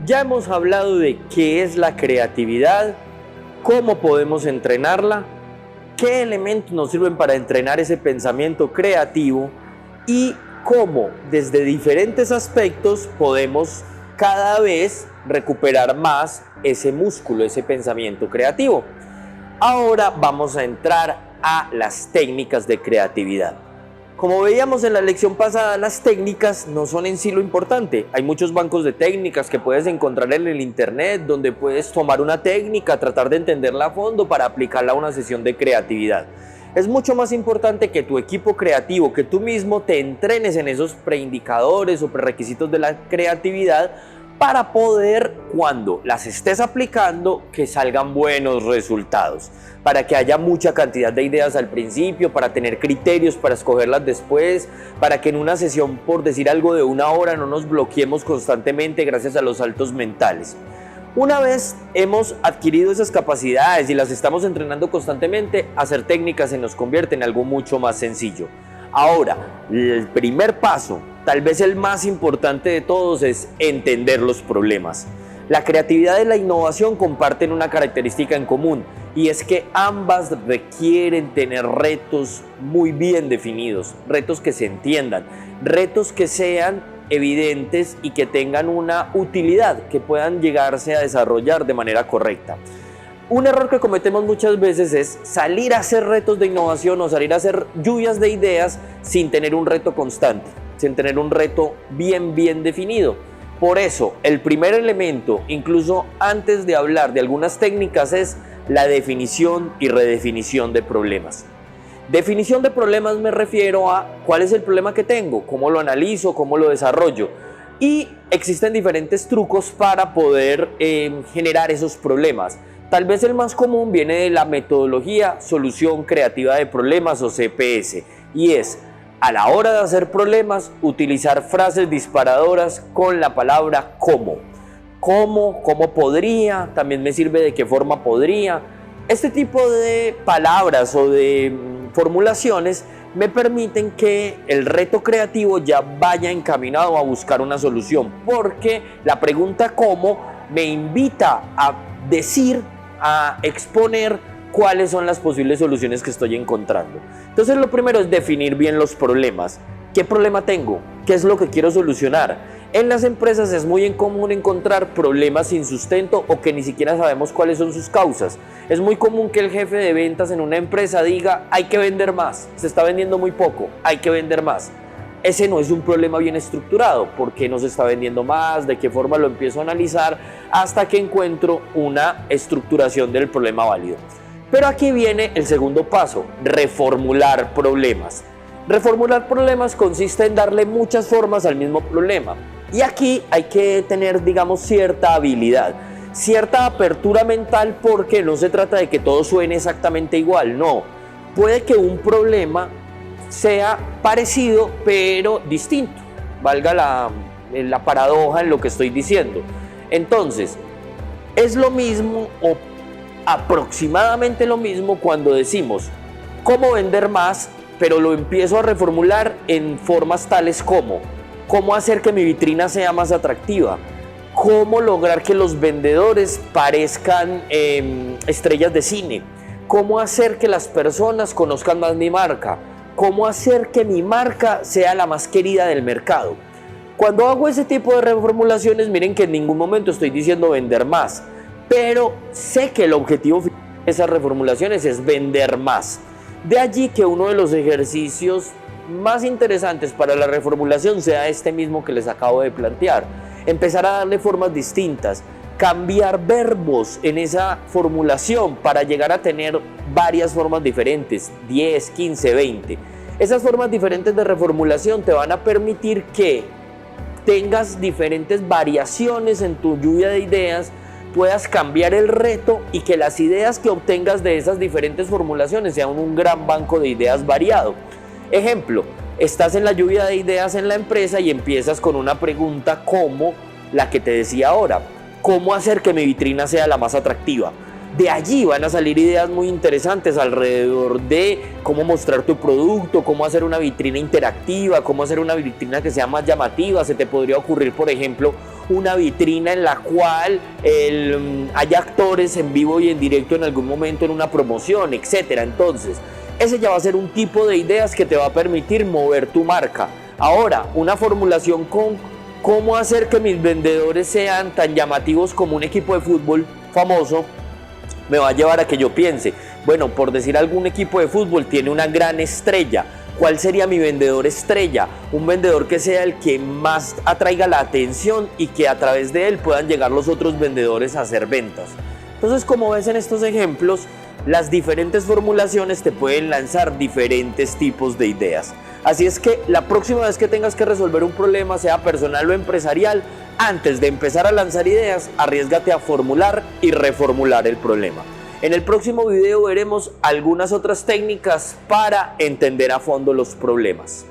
Ya hemos hablado de qué es la creatividad, cómo podemos entrenarla, qué elementos nos sirven para entrenar ese pensamiento creativo y cómo desde diferentes aspectos podemos cada vez recuperar más ese músculo, ese pensamiento creativo. Ahora vamos a entrar a las técnicas de creatividad. Como veíamos en la lección pasada, las técnicas no son en sí lo importante. Hay muchos bancos de técnicas que puedes encontrar en el internet donde puedes tomar una técnica, tratar de entenderla a fondo para aplicarla a una sesión de creatividad. Es mucho más importante que tu equipo creativo, que tú mismo te entrenes en esos preindicadores o prerequisitos de la creatividad para poder, cuando las estés aplicando, que salgan buenos resultados, para que haya mucha cantidad de ideas al principio, para tener criterios para escogerlas después, para que en una sesión, por decir algo de 1 hora, no nos bloqueemos constantemente gracias a los saltos mentales. Una vez hemos adquirido esas capacidades y las estamos entrenando constantemente, hacer técnicas se nos convierte en algo mucho más sencillo. Ahora, el primer paso, tal vez el más importante de todos, es entender los problemas. La creatividad y la innovación comparten una característica en común, y es que ambas requieren tener retos muy bien definidos, retos que se entiendan, retos que sean evidentes y que tengan una utilidad, que puedan llegarse a desarrollar de manera correcta. Un error que cometemos muchas veces es salir a hacer retos de innovación o salir a hacer lluvias de ideas sin tener un reto constante, sin tener un reto bien definido. Por eso, el primer elemento, incluso antes de hablar de algunas técnicas, es la definición y redefinición de problemas. Definición de problemas me refiero a cuál es el problema que tengo, cómo lo analizo, cómo lo desarrollo. Y existen diferentes trucos para poder generar esos problemas. Tal vez el más común viene de la metodología Solución Creativa de Problemas o CPS, y es, a la hora de hacer problemas, utilizar frases disparadoras con la palabra cómo. ¿Cómo podría? También me sirve de qué forma podría. Este tipo de palabras o de formulaciones me permiten que el reto creativo ya vaya encaminado a buscar una solución, porque la pregunta cómo me invita a decir, a exponer cuáles son las posibles soluciones que estoy encontrando. Entonces lo primero es definir bien los problemas. ¿Qué problema tengo? ¿Qué es lo que quiero solucionar? En las empresas es muy común encontrar problemas sin sustento o que ni siquiera sabemos cuáles son sus causas. Es muy común que el jefe de ventas en una empresa diga: hay que vender más, se está vendiendo muy poco, hay que vender más. Ese no es un problema bien estructurado. ¿Por qué no se está vendiendo más? ¿De qué forma lo empiezo a analizar? Hasta que encuentro una estructuración del problema válido. Pero aquí viene el segundo paso: reformular problemas. Reformular problemas consiste en darle muchas formas al mismo problema. Y aquí hay que tener, digamos, cierta habilidad, cierta apertura mental, porque no se trata de que todo suene exactamente igual, no. Puede que un problema sea parecido pero distinto, valga la paradoja en lo que estoy diciendo. Entonces, es lo mismo o aproximadamente lo mismo cuando decimos cómo vender más, pero lo empiezo a reformular en formas tales como: cómo hacer que mi vitrina sea más atractiva, cómo lograr que los vendedores parezcan estrellas de cine, cómo hacer que las personas conozcan más mi marca, cómo hacer que mi marca sea la más querida del mercado. Cuando hago ese tipo de reformulaciones, miren que en ningún momento estoy diciendo vender más, pero sé que el objetivo de esas reformulaciones es vender más. De allí que uno de los ejercicios más interesantes para la reformulación sea este mismo que les acabo de plantear: empezar a darle formas distintas, cambiar verbos en esa formulación para llegar a tener varias formas diferentes, 10, 15, 20. Esas formas diferentes de reformulación te van a permitir que tengas diferentes variaciones en tu lluvia de ideas, puedas cambiar el reto y que las ideas que obtengas de esas diferentes formulaciones sean un gran banco de ideas variado. Ejemplo, estás en la lluvia de ideas en la empresa y empiezas con una pregunta como la que te decía ahora: ¿cómo hacer que mi vitrina sea la más atractiva? De allí van a salir ideas muy interesantes alrededor de cómo mostrar tu producto, cómo hacer una vitrina interactiva, cómo hacer una vitrina que sea más llamativa. Se te podría ocurrir, por ejemplo, una vitrina en la cual hay actores en vivo y en directo en algún momento en una promoción, etc. Entonces, ese ya va a ser un tipo de ideas que te va a permitir mover tu marca. Ahora, una formulación con cómo hacer que mis vendedores sean tan llamativos como un equipo de fútbol famoso, me va a llevar a que yo piense, bueno, por decir algún equipo de fútbol tiene una gran estrella. ¿Cuál sería mi vendedor estrella? Un vendedor que sea el que más atraiga la atención y que a través de él puedan llegar los otros vendedores a hacer ventas. Entonces, como ves en estos ejemplos, las diferentes formulaciones te pueden lanzar diferentes tipos de ideas. Así es que la próxima vez que tengas que resolver un problema, sea personal o empresarial, antes de empezar a lanzar ideas, arriésgate a formular y reformular el problema. En el próximo video veremos algunas otras técnicas para entender a fondo los problemas.